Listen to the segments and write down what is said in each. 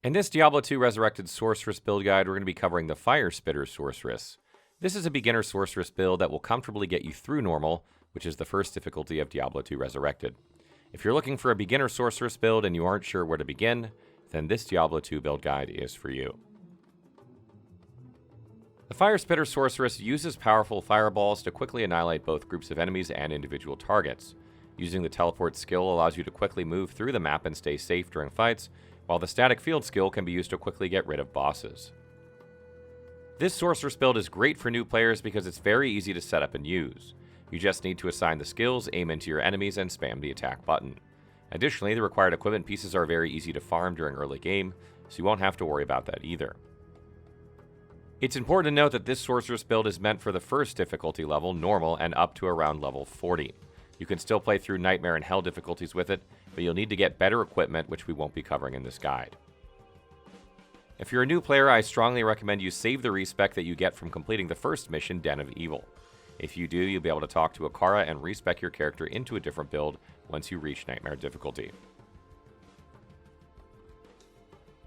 In this Diablo 2 Resurrected Sorceress Build Guide, we're going to be covering the Fire Spitter Sorceress. This is a beginner sorceress build that will comfortably get you through normal, which is the first difficulty of Diablo 2 Resurrected. If you're looking for a beginner sorceress build and you aren't sure where to begin, then this Diablo 2 build guide is for you. The Fire Spitter Sorceress uses powerful fireballs to quickly annihilate both groups of enemies and individual targets. Using the teleport skill allows you to quickly move through the map and stay safe during fights, while the static field skill can be used to quickly get rid of bosses. This sorceress build is great for new players because it's very easy to set up and use. You just need to assign the skills, aim into your enemies, and spam the attack button. Additionally, the required equipment pieces are very easy to farm during early game, so you won't have to worry about that either. It's important to note that this sorceress build is meant for the first difficulty level, normal, and up to around level 40. You can still play through Nightmare and Hell difficulties with it, but you'll need to get better equipment, which we won't be covering in this guide. If you're a new player, I strongly recommend you save the respec that you get from completing the first mission, Den of Evil. If you do, you'll be able to talk to Akara and respec your character into a different build once you reach Nightmare difficulty.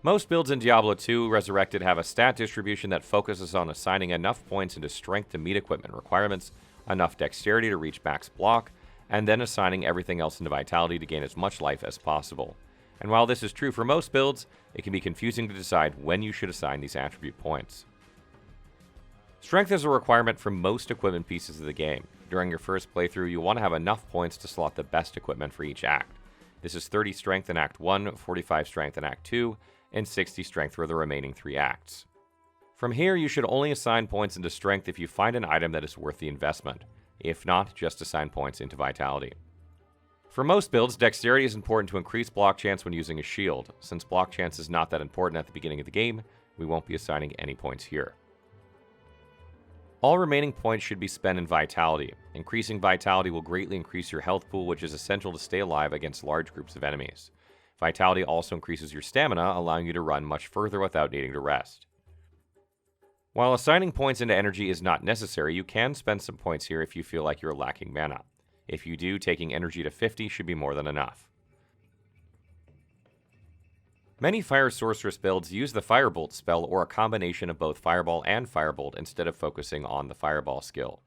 Most builds in Diablo 2 Resurrected have a stat distribution that focuses on assigning enough points into strength to meet equipment requirements, enough dexterity to reach max block, and then assigning everything else into vitality to gain as much life as possible. And while this is true for most builds, it can be confusing to decide when you should assign these attribute points. Strength is a requirement for most equipment pieces of the game. During your first playthrough, you'll want to have enough points to slot the best equipment for each act. This is 30 strength in Act 1, 45 strength in Act 2, and 60 strength for the remaining 3 acts. From here, you should only assign points into strength if you find an item that is worth the investment. If not, just assign points into vitality. For most builds, dexterity is important to increase block chance when using a shield. Since block chance is not that important at the beginning of the game, we won't be assigning any points here. All remaining points should be spent in vitality. Increasing vitality will greatly increase your health pool, which is essential to stay alive against large groups of enemies. Vitality also increases your stamina, allowing you to run much further without needing to rest. While assigning points into energy is not necessary, you can spend some points here if you feel like you're lacking mana. If you do, taking energy to 50 should be more than enough. Many Fire Sorceress builds use the Firebolt spell or a combination of both Fireball and Firebolt instead of focusing on the Fireball skill.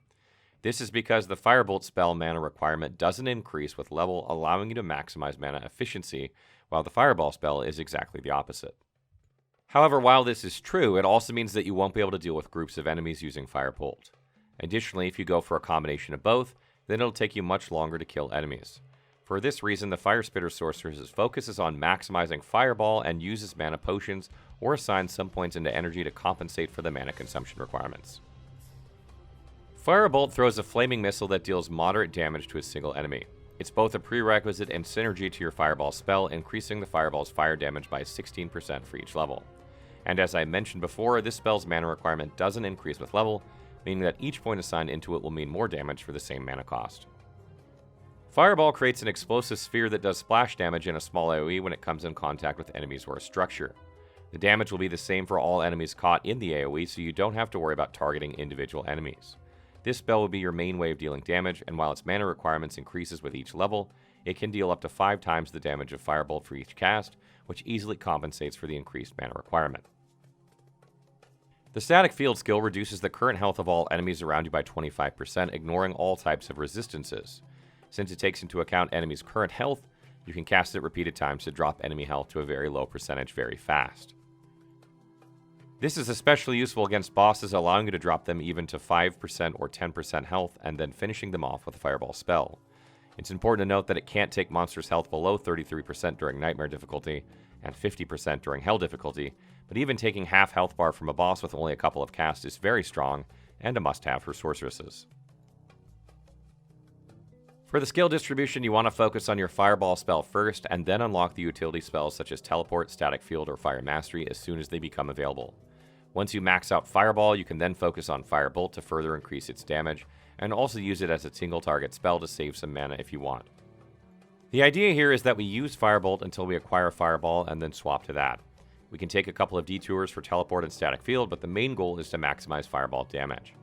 This is because the Firebolt spell mana requirement doesn't increase with level, allowing you to maximize mana efficiency, while the Fireball spell is exactly the opposite. However, while this is true, it also means that you won't be able to deal with groups of enemies using Firebolt. Additionally, if you go for a combination of both, then it'll take you much longer to kill enemies. For this reason, the Fire Spitter Sorceress focuses on maximizing Fireball and uses mana potions or assigns some points into energy to compensate for the mana consumption requirements. Firebolt throws a flaming missile that deals moderate damage to a single enemy. It's both a prerequisite and synergy to your Fireball spell, increasing the Fireball's fire damage by 16% for each level. And as I mentioned before, this spell's mana requirement doesn't increase with level, meaning that each point assigned into it will mean more damage for the same mana cost. Fireball creates an explosive sphere that does splash damage in a small AoE when it comes in contact with enemies or a structure. The damage will be the same for all enemies caught in the AoE, so you don't have to worry about targeting individual enemies. This spell will be your main way of dealing damage, and while its mana requirements increases with each level, it can deal up to 5 times the damage of Firebolt for each cast, which easily compensates for the increased mana requirement. The static field skill reduces the current health of all enemies around you by 25%, ignoring all types of resistances. Since it takes into account enemies' current health, you can cast it repeated times to drop enemy health to a very low percentage very fast. This is especially useful against bosses, allowing you to drop them even to 5% or 10% health and then finishing them off with a Fireball spell. It's important to note that it can't take monsters' health below 33% during Nightmare difficulty and 50% during Hell difficulty, but even taking half health bar from a boss with only a couple of casts is very strong and a must-have for sorceresses. For the skill distribution, you want to focus on your Fireball spell first, and then unlock the utility spells such as Teleport, Static Field, or Fire Mastery as soon as they become available. Once you max out Fireball, you can then focus on Firebolt to further increase its damage, and also use it as a single target spell to save some mana if you want. The idea here is that we use Firebolt until we acquire Fireball and then swap to that. We can take a couple of detours for Teleport and Static Field, but the main goal is to maximize Fireball damage.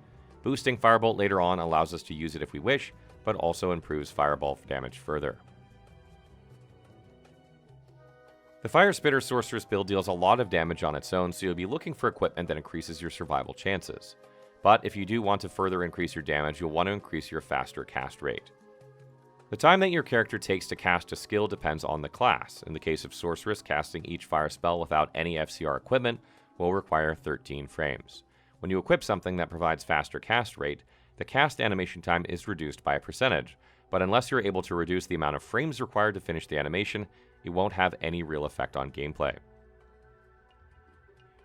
Boosting Firebolt later on allows us to use it if we wish, but also improves Fireball damage further. The Fire Spitter Sorceress build deals a lot of damage on its own, so you'll be looking for equipment that increases your survival chances. But if you do want to further increase your damage, you'll want to increase your faster cast rate. The time that your character takes to cast a skill depends on the class. In the case of Sorceress, casting each fire spell without any FCR equipment will require 13 frames. When you equip something that provides faster cast rate, the cast animation time is reduced by a percentage, but unless you're able to reduce the amount of frames required to finish the animation, it won't have any real effect on gameplay.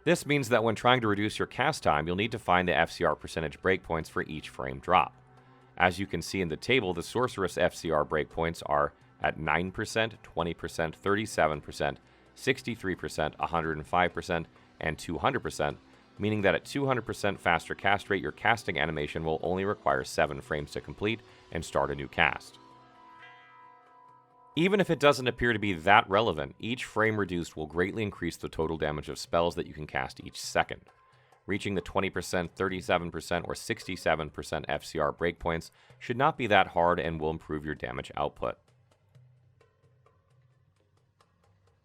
This means that when trying to reduce your cast time, you'll need to find the FCR percentage breakpoints for each frame drop. As you can see in the table, the Sorceress FCR breakpoints are at 9%, 20%, 37%, 63%, 105%, and 200%, meaning that at 200% faster cast rate, your casting animation will only require 7 frames to complete and start a new cast. Even if it doesn't appear to be that relevant, each frame reduced will greatly increase the total damage of spells that you can cast each second. Reaching the 20%, 37%, or 67% FCR breakpoints should not be that hard and will improve your damage output.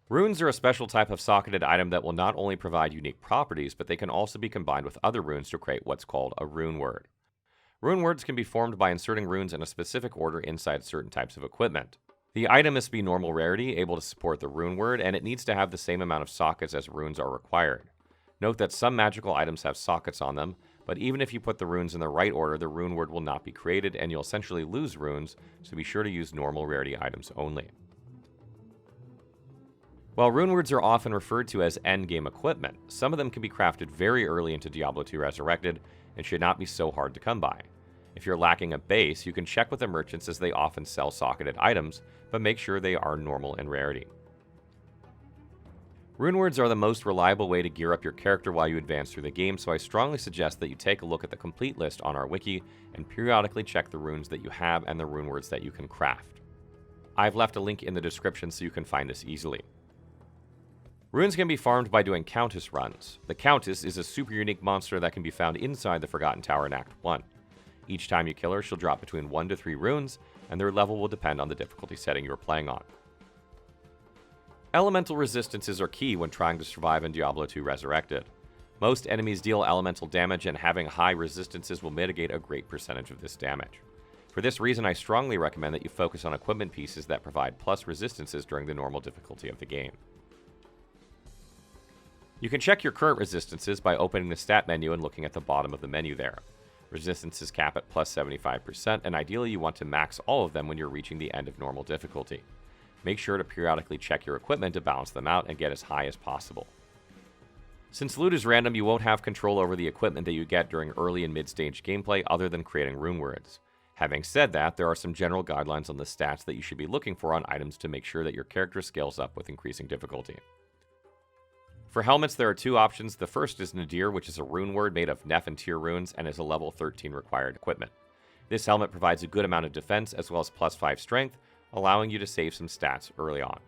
Runes are a special type of socketed item that will not only provide unique properties, but they can also be combined with other runes to create what's called a rune word. Rune words can be formed by inserting runes in a specific order inside certain types of equipment. The item must be normal rarity, able to support the rune word, and it needs to have the same amount of sockets as runes are required. Note that some magical items have sockets on them, but even if you put the runes in the right order, the rune word will not be created, and you'll essentially lose runes, so be sure to use normal rarity items only. While rune words are often referred to as endgame equipment, some of them can be crafted very early into Diablo 2 Resurrected and should not be so hard to come by. If you're lacking a base, you can check with the merchants as they often sell socketed items, but make sure they are normal in rarity. Rune words are the most reliable way to gear up your character while you advance through the game, so I strongly suggest that you take a look at the complete list on our wiki and periodically check the runes that you have and the rune words that you can craft. I've left a link in the description so you can find this easily. Runes can be farmed by doing Countess runs. The Countess is a super unique monster that can be found inside the Forgotten Tower in Act 1. Each time you kill her, she'll drop between 1 to 3 runes, and their level will depend on the difficulty setting you're playing on. Elemental resistances are key when trying to survive in Diablo 2 Resurrected. Most enemies deal elemental damage, and having high resistances will mitigate a great percentage of this damage. For this reason, I strongly recommend that you focus on equipment pieces that provide plus resistances during the normal difficulty of the game. You can check your current resistances by opening the stat menu and looking at the bottom of the menu there. Resistances cap at plus 75%, and ideally you want to max all of them when you're reaching the end of normal difficulty. Make sure to periodically check your equipment to balance them out and get as high as possible. Since loot is random, you won't have control over the equipment that you get during early and mid-stage gameplay other than creating rune words. Having said that, there are some general guidelines on the stats that you should be looking for on items to make sure that your character scales up with increasing difficulty. For helmets, there are 2 options. The first is Nadir, which is a rune word made of Neph and Tyr runes and is a level 13 required equipment. This helmet provides a good amount of defense as well as plus 5 strength, allowing you to save some stats early on.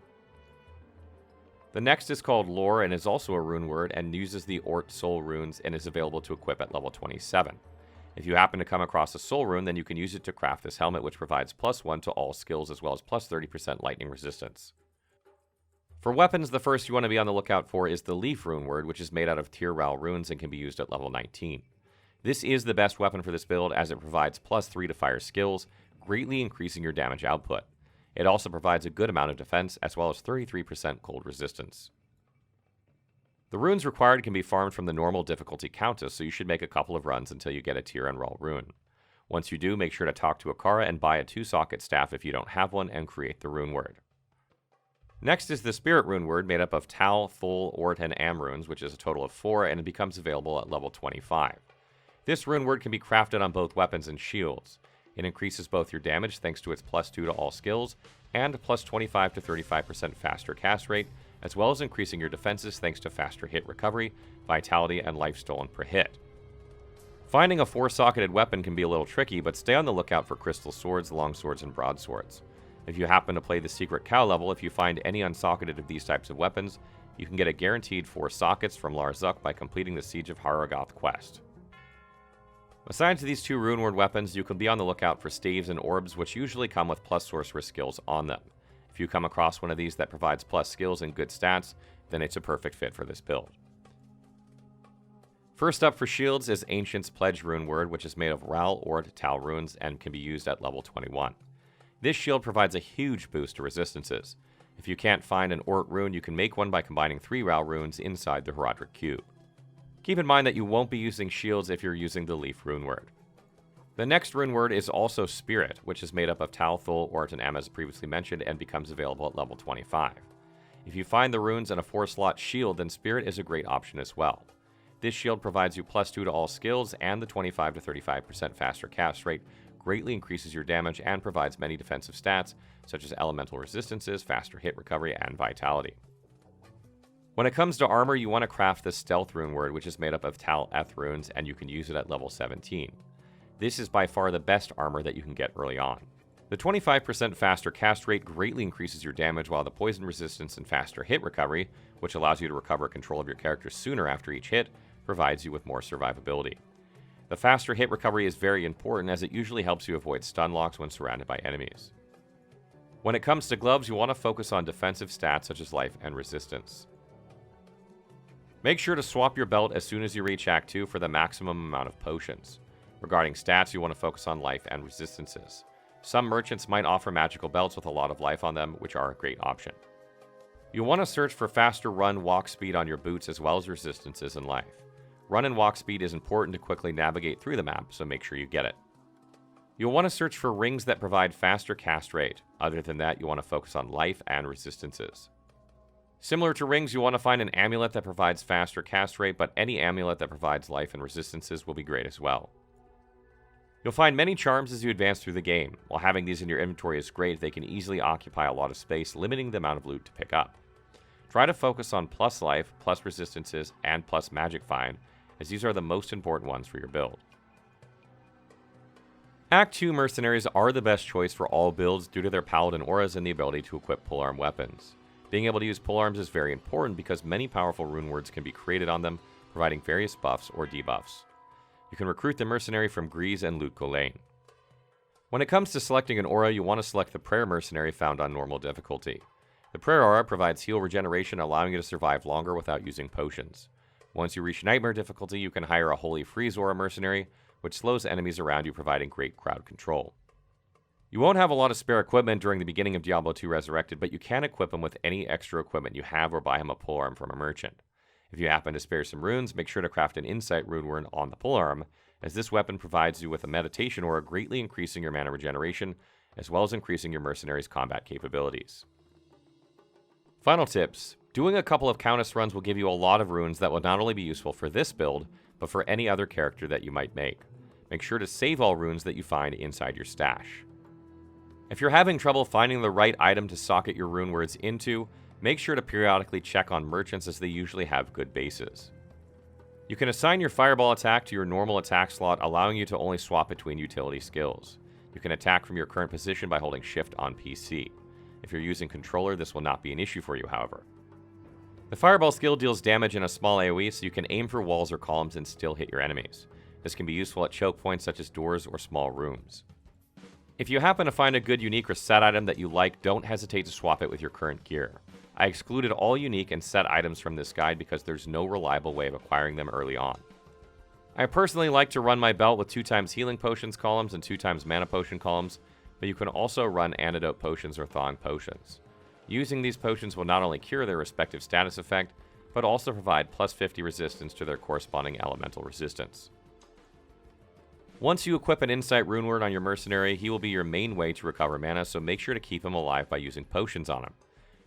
The next is called Lore and is also a rune word and uses the Ort Soul runes and is available to equip at level 27. If you happen to come across a soul rune, then you can use it to craft this helmet, which provides plus 1 to all skills as well as plus 30% lightning resistance. For weapons, the first you want to be on the lookout for is the Leaf rune word, which is made out of Tyr Ral runes and can be used at level 19. This is the best weapon for this build as it provides plus 3 to fire skills, greatly increasing your damage output. It also provides a good amount of defense as well as 33% cold resistance. The runes required can be farmed from the normal difficulty Countess, so you should make a couple of runs until you get a Tyr and Ral rune. Once you do, make sure to talk to Akara and buy a 2-socket staff if you don't have one and create the rune word. Next is the Spirit rune word made up of Tal, Thul, Ort, and Am runes, which is a total of 4, and it becomes available at level 25. This rune word can be crafted on both weapons and shields. It increases both your damage thanks to its plus 2 to all skills, and plus 25 to 35% faster cast rate, as well as increasing your defenses thanks to faster hit recovery, vitality, and life stolen per hit. Finding a 4-socketed weapon can be a little tricky, but stay on the lookout for crystal swords, longswords, and broadswords. If you happen to play the secret cow level, if you find any unsocketed of these types of weapons, you can get a guaranteed 4 sockets from Larzuk by completing the Siege of Haragoth quest. Besides these 2 runeward weapons, you can be on the lookout for staves and orbs, which usually come with plus sorceress skills on them. If you come across one of these that provides plus skills and good stats, then it's a perfect fit for this build. First up for shields is Ancient's Pledge Rune Word, which is made of Ral Ord Tal runes and can be used at level 21. This shield provides a huge boost to resistances. If you can't find an Ort rune, you can make one by combining 3 Ral runes inside the Heraldric Cube. Keep in mind that you won't be using shields if you're using the Leaf Rune Word. The next rune word is also Spirit, which is made up of Tal, Thul, Ort, and Am as previously mentioned and becomes available at level 25. If you find the runes in a 4-slot shield, then Spirit is a great option as well. This shield provides you +2 to all skills, and the 25 to 35% faster cast rate greatly increases your damage and provides many defensive stats, such as elemental resistances, faster hit recovery, and vitality. When it comes to armor, you want to craft the Stealth Rune Word, which is made up of Tal Eth runes, and you can use it at level 17. This is by far the best armor that you can get early on. The 25% faster cast rate greatly increases your damage, while the poison resistance and faster hit recovery, which allows you to recover control of your character sooner after each hit, provides you with more survivability. The faster hit recovery is very important, as it usually helps you avoid stun locks when surrounded by enemies. When it comes to gloves, you want to focus on defensive stats such as life and resistance. Make sure to swap your belt as soon as you reach Act 2 for the maximum amount of potions. Regarding stats, you want to focus on life and resistances. Some merchants might offer magical belts with a lot of life on them, which are a great option. You'll want to search for faster run walk speed on your boots as well as resistances and life. Run and walk speed is important to quickly navigate through the map, so make sure you get it. You'll want to search for rings that provide faster cast rate. Other than that, you want to focus on life and resistances. Similar to rings, you want to find an amulet that provides faster cast rate, but any amulet that provides life and resistances will be great as well. You'll find many charms as you advance through the game. While having these in your inventory is great, they can easily occupy a lot of space, limiting the amount of loot to pick up. Try to focus on plus life, plus resistances, and plus magic find, as these are the most important ones for your build. Act 2 Mercenaries are the best choice for all builds due to their paladin auras and the ability to equip polearm weapons. Being able to use polearms is very important because many powerful rune words can be created on them, providing various buffs or debuffs. You can recruit the mercenary from Grease and Lut Gholein. When it comes to selecting an aura, you want to select the Prayer Mercenary found on normal difficulty. The Prayer aura provides heal regeneration, allowing you to survive longer without using potions. Once you reach Nightmare difficulty, you can hire a Holy Freeze aura mercenary, which slows enemies around you, providing great crowd control. You won't have a lot of spare equipment during the beginning of Diablo 2 Resurrected, but you can equip him with any extra equipment you have or buy him a polearm from a merchant. If you happen to spare some runes, make sure to craft an Insight rune word on the polearm, as this weapon provides you with a meditation aura, greatly increasing your mana regeneration, as well as increasing your mercenary's combat capabilities. Final tips. Doing a couple of Countess runs will give you a lot of runes that will not only be useful for this build, but for any other character that you might make. Make sure to save all runes that you find inside your stash. If you're having trouble finding the right item to socket your rune words into, make sure to periodically check on merchants, as they usually have good bases. You can assign your fireball attack to your normal attack slot, allowing you to only swap between utility skills. You can attack from your current position by holding shift on PC. If you're using controller, this will not be an issue for you, however. The fireball skill deals damage in a small AoE, so you can aim for walls or columns and still hit your enemies. This can be useful at choke points such as doors or small rooms. If you happen to find a good unique or set item that you like, don't hesitate to swap it with your current gear. I excluded all unique and set items from this guide because there's no reliable way of acquiring them early on. I personally like to run my belt with 2x healing potions columns and 2x mana potion columns, but you can also run antidote potions or thawing potions. Using these potions will not only cure their respective status effect, but also provide plus 50 resistance to their corresponding elemental resistance. Once you equip an Insight rune word on your mercenary, he will be your main way to recover mana, so make sure to keep him alive by using potions on him.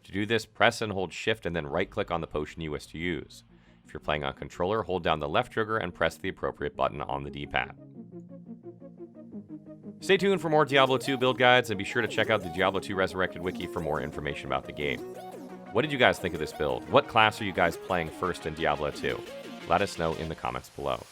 To do this, press and hold shift and then right-click on the potion you wish to use. If you're playing on controller, hold down the left trigger and press the appropriate button on the D-pad. Stay tuned for more Diablo 2 build guides, and be sure to check out the Diablo 2 Resurrected wiki for more information about the game. What did you guys think of this build? What class are you guys playing first in Diablo 2? Let us know in the comments below.